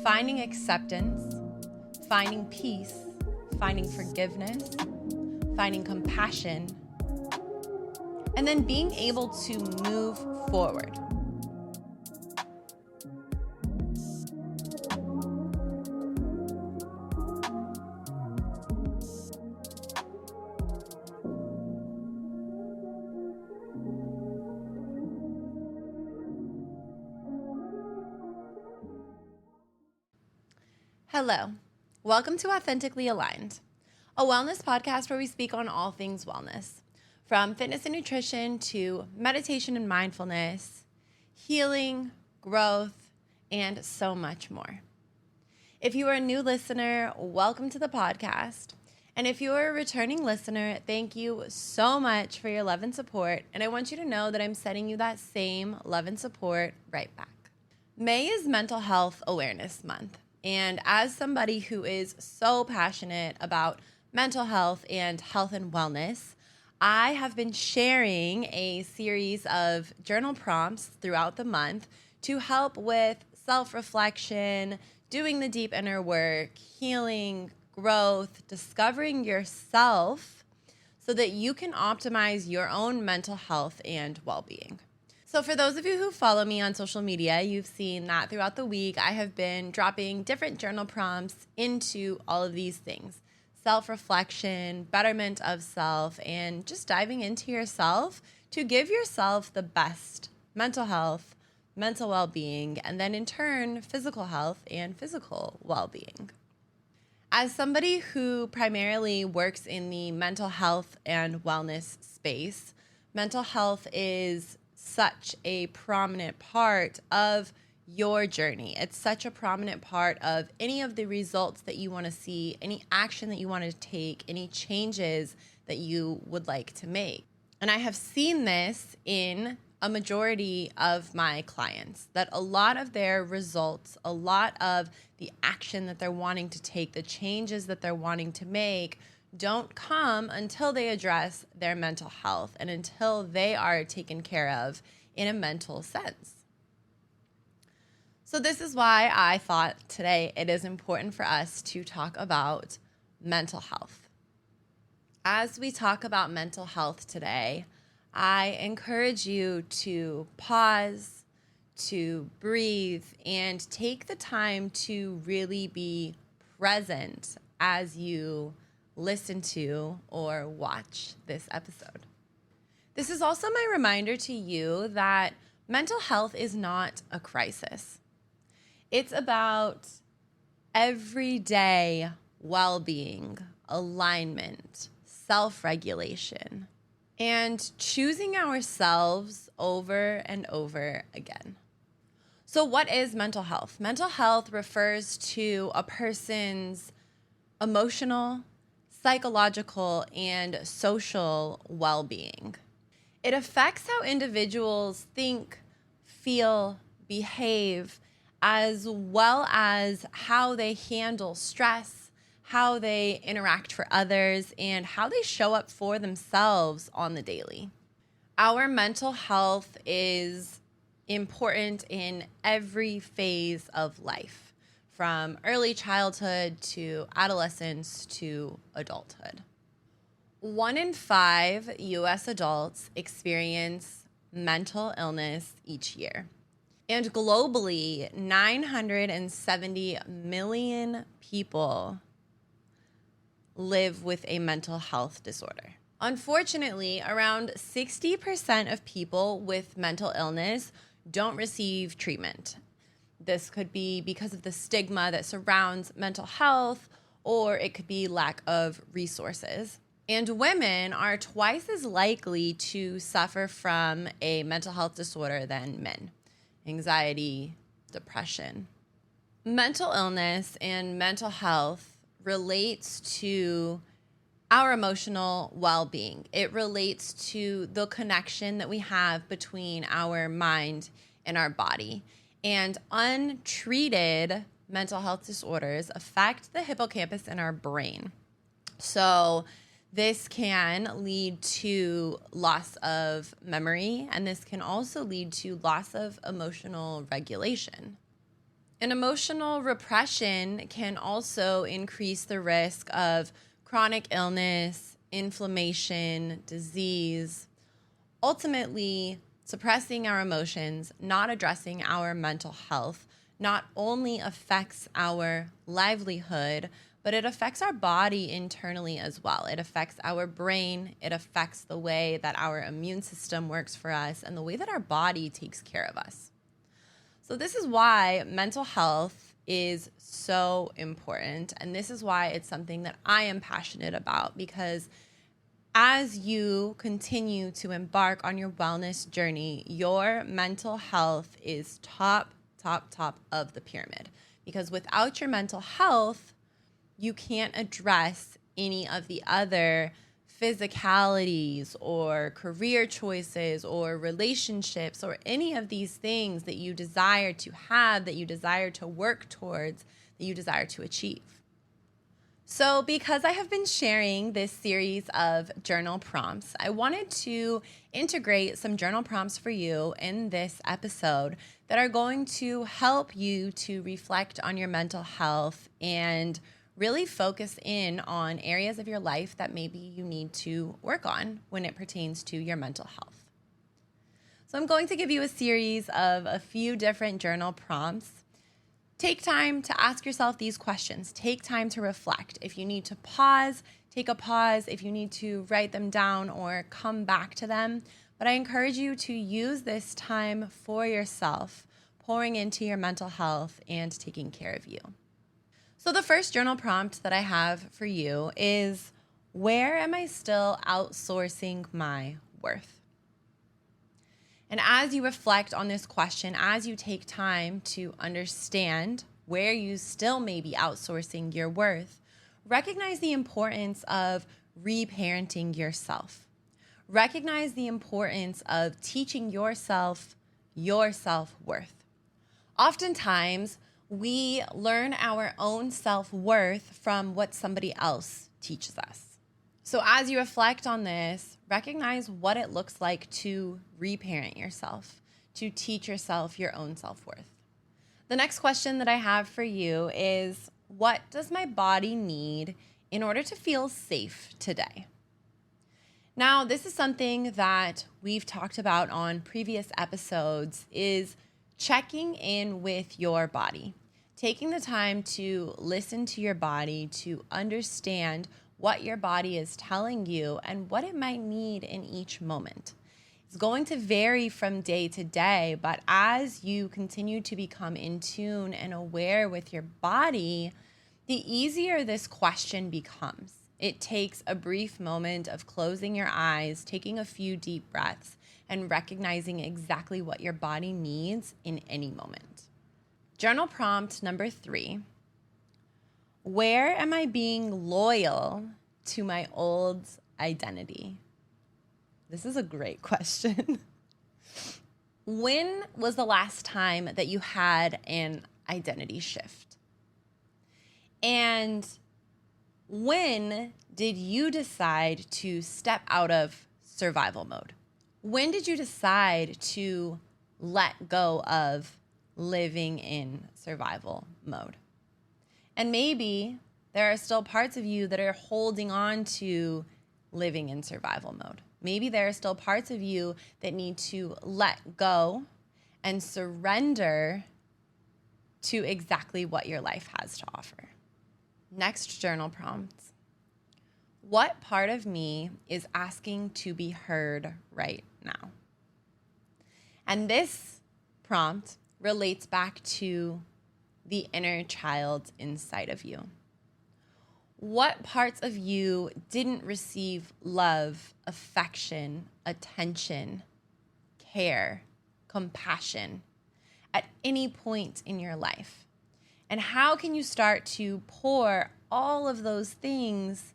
finding acceptance, finding peace, finding forgiveness, finding compassion, and then being able to move forward. Hello, welcome to Authentically Aligned, a wellness podcast where we speak on all things wellness, from fitness and nutrition to meditation and mindfulness, healing, growth, and so much more. If you are a new listener, welcome to the podcast. And if you are a returning listener, thank you so much for your love and support. And I want you to know that I'm sending you that same love and support right back. May is Mental Health Awareness Month. And as somebody who is so passionate about mental health and health and wellness, I have been sharing a series of journal prompts throughout the month to help with self-reflection, doing the deep inner work, healing, growth, discovering yourself so that you can optimize your own mental health and well-being. So for those of you who follow me on social media, you've seen that throughout the week, I have been dropping different journal prompts into all of these things: self-reflection, betterment of self, and just diving into yourself to give yourself the best mental health, mental well-being, and then in turn, physical health and physical well-being. As somebody who primarily works in the mental health and wellness space, mental health is such a prominent part of your journey. It's such a prominent part of any of the results that you want to see, any action that you want to take, any changes that you would like to make. And I have seen this in a majority of my clients, that a lot of their results, a lot of the action that they're wanting to take, the changes that they're wanting to make don't come until they address their mental health and until they are taken care of in a mental sense. So this is why I thought today it is important for us to talk about mental health. As we talk about mental health today, I encourage you to pause, to breathe, and take the time to really be present as you listen to or watch this episode. This is also my reminder to you that mental health is not a crisis. It's about everyday well-being, alignment, self-regulation, and choosing ourselves over and over again. So what is mental health? Mental health refers to a person's emotional, psychological, and social well-being. It affects how individuals think, feel, behave, as well as how they handle stress, how they interact for others, and how they show up for themselves on the daily. Our mental health is important in every phase of life, from early childhood to adolescence to adulthood. 1 in 5 U.S. adults experience mental illness each year. And globally, 970 million people live with a mental health disorder. Unfortunately, around 60% of people with mental illness don't receive treatment. This could be because of the stigma that surrounds mental health, or it could be lack of resources. And women are twice as likely to suffer from a mental health disorder than men. Anxiety, depression. Mental illness and mental health relates to our emotional well-being. It relates to the connection that we have between our mind and our body. And untreated mental health disorders affect the hippocampus in our brain. So this can lead to loss of memory, and this can also lead to loss of emotional regulation. And emotional repression can also increase the risk of chronic illness, inflammation, disease. Ultimately, suppressing our emotions, not addressing our mental health, not only affects our livelihood, but it affects our body internally as well. It affects our brain. It affects the way that our immune system works for us and the way that our body takes care of us. So this is why mental health is so important. And this is why it's something that I am passionate about, because as you continue to embark on your wellness journey, your mental health is top of the pyramid. Because without your mental health, you can't address any of the other physicalities or career choices or relationships or any of these things that you desire to have, that you desire to work towards, that you desire to achieve. So because I have been sharing this series of journal prompts, I wanted to integrate some journal prompts for you in this episode that are going to help you to reflect on your mental health and really focus in on areas of your life that maybe you need to work on when it pertains to your mental health. So I'm going to give you a series of a few different journal prompts. Take time to ask yourself these questions. Take time to reflect. If you need to pause, take a pause. If you need to write them down or come back to them. But I encourage you to use this time for yourself, pouring into your mental health and taking care of you. So the first journal prompt that I have for you is, where am I still outsourcing my worth? And as you reflect on this question, as you take time to understand where you still may be outsourcing your worth, recognize the importance of reparenting yourself. Recognize the importance of teaching yourself your self-worth. Oftentimes, we learn our own self-worth from what somebody else teaches us. So as you reflect on this, recognize what it looks like to reparent yourself, to teach yourself your own self-worth. The next question that I have for you is, what does my body need in order to feel safe today? Now, this is something that we've talked about on previous episodes, is checking in with your body. Taking the time to listen to your body, to understand what your body is telling you and what it might need in each moment. It's going to vary from day to day, but as you continue to become in tune and aware with your body, the easier this question becomes. It takes a brief moment of closing your eyes, taking a few deep breaths, and recognizing exactly what your body needs in any moment. Journal prompt number 3. Where am I being loyal to my old identity? This is a great question. When was the last time that you had an identity shift? And when did you decide to step out of survival mode? When did you decide to let go of living in survival mode? And maybe there are still parts of you that are holding on to living in survival mode. Maybe there are still parts of you that need to let go and surrender to exactly what your life has to offer. Next journal prompt. What part of me is asking to be heard right now? And this prompt relates back to the inner child inside of you. What parts of you didn't receive love, affection, attention, care, compassion at any point in your life? And how can you start to pour all of those things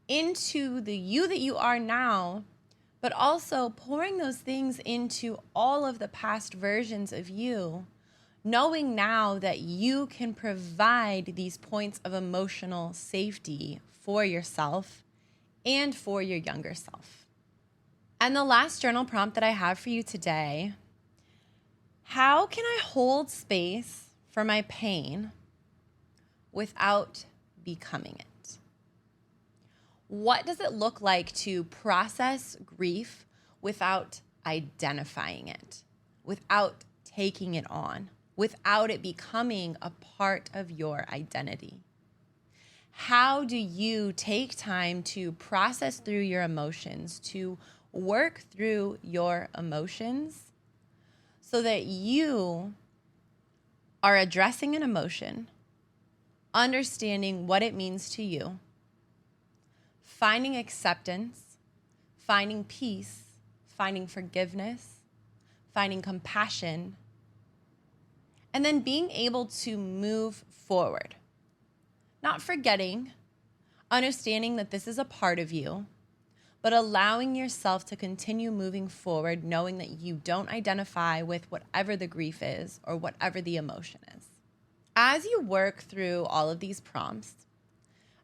into the you that you are now, but also pouring those things into all of the past versions of you, knowing now that you can provide these points of emotional safety for yourself and for your younger self? And the last journal prompt that I have for you today: how can I hold space for my pain without becoming it? What does it look like to process grief without identifying it, without taking it on, without it becoming a part of your identity? How do you take time to process through your emotions, to work through your emotions so that you are addressing an emotion, understanding what it means to you, finding acceptance, finding peace, finding forgiveness, finding compassion, and then being able to move forward? Not forgetting, understanding that this is a part of you, but allowing yourself to continue moving forward, knowing that you don't identify with whatever the grief is or whatever the emotion is. As you work through all of these prompts,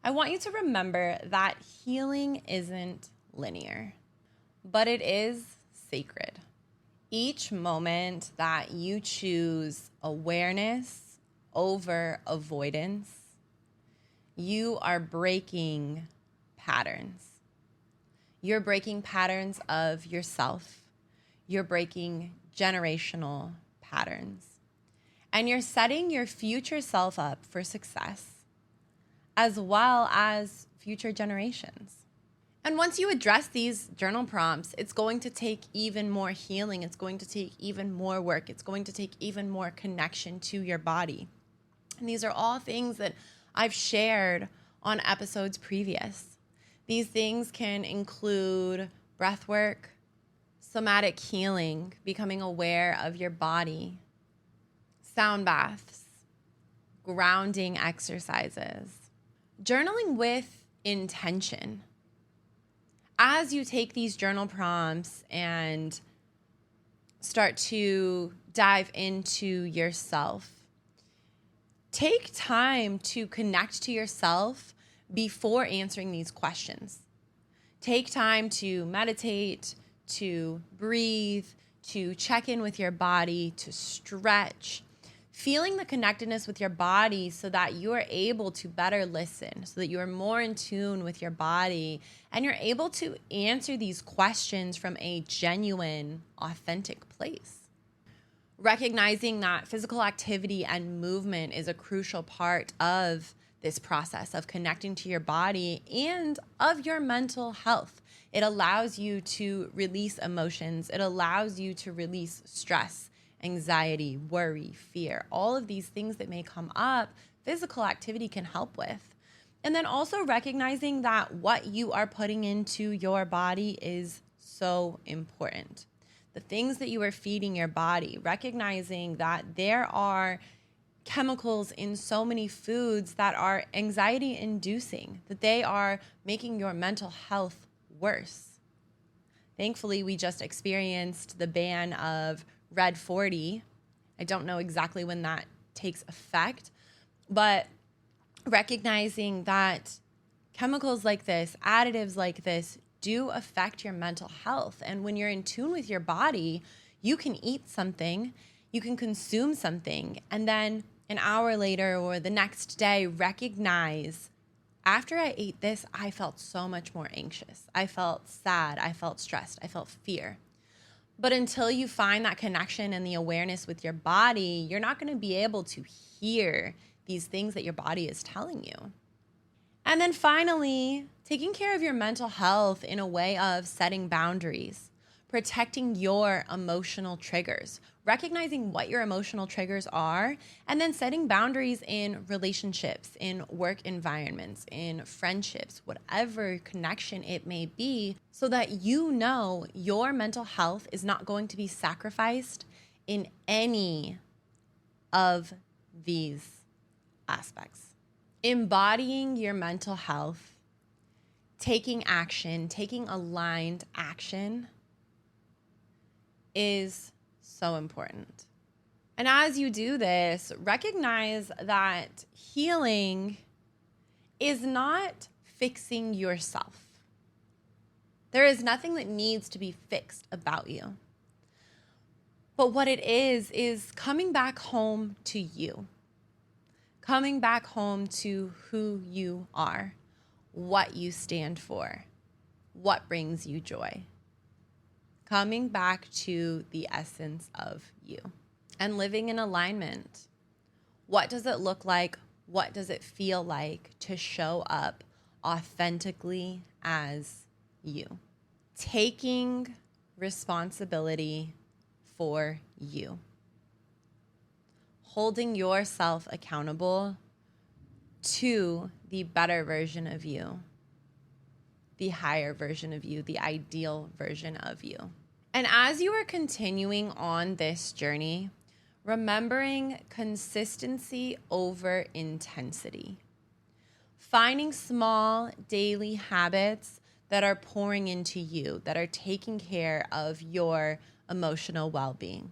I want you to remember that healing isn't linear, but it is sacred. Each moment that you choose awareness over avoidance, you are breaking patterns. You're breaking patterns of yourself. You're breaking generational patterns. And you're setting your future self up for success, as well as future generations. And once you address these journal prompts, it's going to take even more healing. It's going to take even more work. It's going to take even more connection to your body. And these are all things that I've shared on episodes previous. These things can include breath work, somatic healing, becoming aware of your body, sound baths, grounding exercises, journaling with intention. As you take these journal prompts and start to dive into yourself, take time to connect to yourself before answering these questions. Take time to meditate, to breathe, to check in with your body, to stretch, feeling the connectedness with your body so that you are able to better listen, so that you are more in tune with your body, and you're able to answer these questions from a genuine, authentic place. Recognizing that physical activity and movement is a crucial part of this process of connecting to your body and of your mental health. It allows you to release emotions. It allows you to release stress, anxiety, worry, fear, all of these things that may come up, physical activity can help with. And then also recognizing that what you are putting into your body is so important. The things that you are feeding your body, recognizing that there are chemicals in so many foods that are anxiety inducing, that they are making your mental health worse. Thankfully, we just experienced the ban of Red 40. I don't know exactly when that takes effect, but recognizing that chemicals like this, additives like this, do affect your mental health. And when you're in tune with your body, you can eat something, you can consume something, and then an hour later or the next day recognize, after I ate this, I felt so much more anxious. I felt sad. I felt stressed. I felt fear. But until you find that connection and the awareness with your body, you're not going to be able to hear these things that your body is telling you. And then finally, taking care of your mental health in a way of setting boundaries, protecting your emotional triggers, recognizing what your emotional triggers are, and then setting boundaries in relationships, in work environments, in friendships, whatever connection it may be, so that you know your mental health is not going to be sacrificed in any of these aspects. Embodying your mental health, taking action, taking aligned action is so important. And as you do this, recognize that healing is not fixing yourself. There is nothing that needs to be fixed about you. But what it is coming back home to you. Coming back home to who you are, what you stand for, what brings you joy. Coming back to the essence of you and living in alignment. What does it look like? What does it feel like to show up authentically as you? Taking responsibility for you. Holding yourself accountable to the better version of you, the higher version of you, the ideal version of you. And as you are continuing on this journey, remembering consistency over intensity. Finding small daily habits that are pouring into you, that are taking care of your emotional well-being.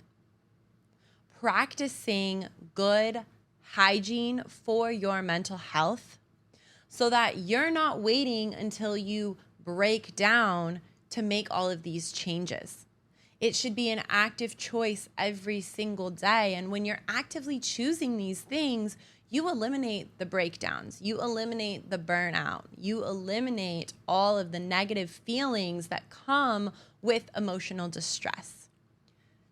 Practicing good hygiene for your mental health so that you're not waiting until you break down to make all of these changes. It should be an active choice every single day. And when you're actively choosing these things, you eliminate the breakdowns, you eliminate the burnout, you eliminate all of the negative feelings that come with emotional distress,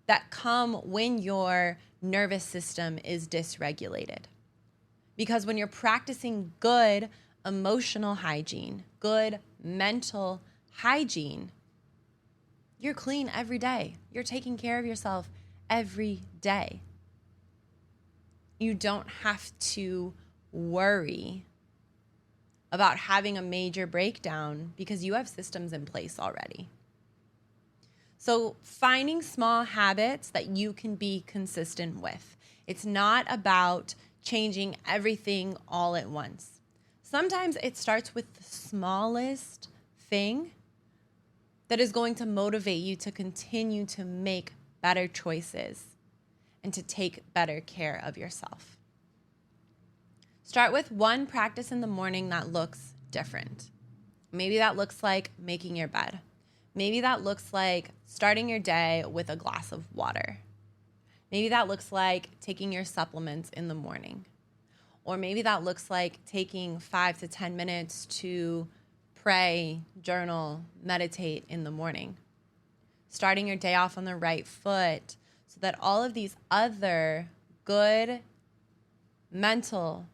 that come when your nervous system is dysregulated. Because when you're practicing good emotional hygiene, good mental hygiene, you're clean every day. You're taking care of yourself every day. You don't have to worry about having a major breakdown because you have systems in place already. So finding small habits that you can be consistent with. It's not about changing everything all at once. Sometimes it starts with the smallest thing that is going to motivate you to continue to make better choices and to take better care of yourself. Start with one practice in the morning that looks different. Maybe that looks like making your bed. Maybe that looks like starting your day with a glass of water. Maybe that looks like taking your supplements in the morning. Or maybe that looks like taking 5 to 10 minutes to pray, journal, meditate in the morning. Starting your day off on the right foot so that all of these other good mental,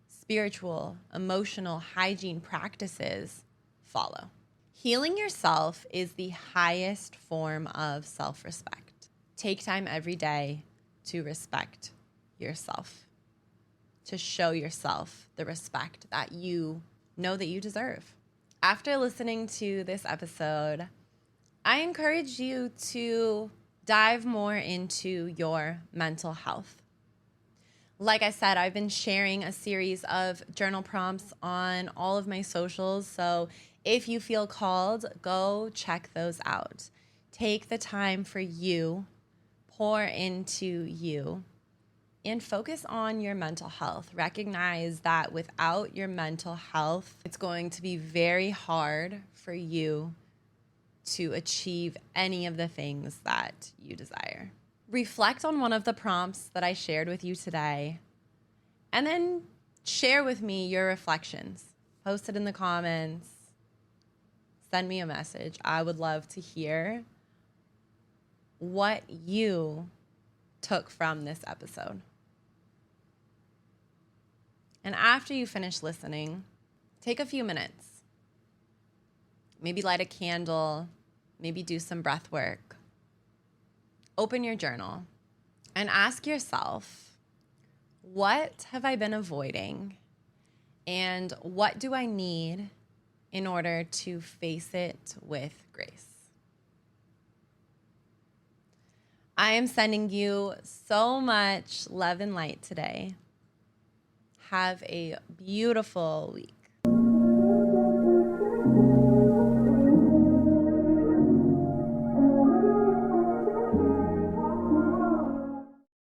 spiritual, emotional hygiene practices follow. Healing yourself is the highest form of self-respect. Take time every day to respect yourself, to show yourself the respect that you know that you deserve. After listening to this episode, I encourage you to dive more into your mental health. Like I said, I've been sharing a series of journal prompts on all of my socials, so if you feel called, go check those out. Take the time for you, pour into you, and focus on your mental health. Recognize that without your mental health, it's going to be very hard for you to achieve any of the things that you desire. Reflect on one of the prompts that I shared with you today, and then share with me your reflections. Post it in the comments. Send me a message. I would love to hear what you took from this episode. And after you finish listening, take a few minutes. Maybe light a candle, maybe do some breath work. Open your journal and ask yourself, what have I been avoiding? And what do I need in order to face it with grace? I am sending you so much love and light today. Have a beautiful week.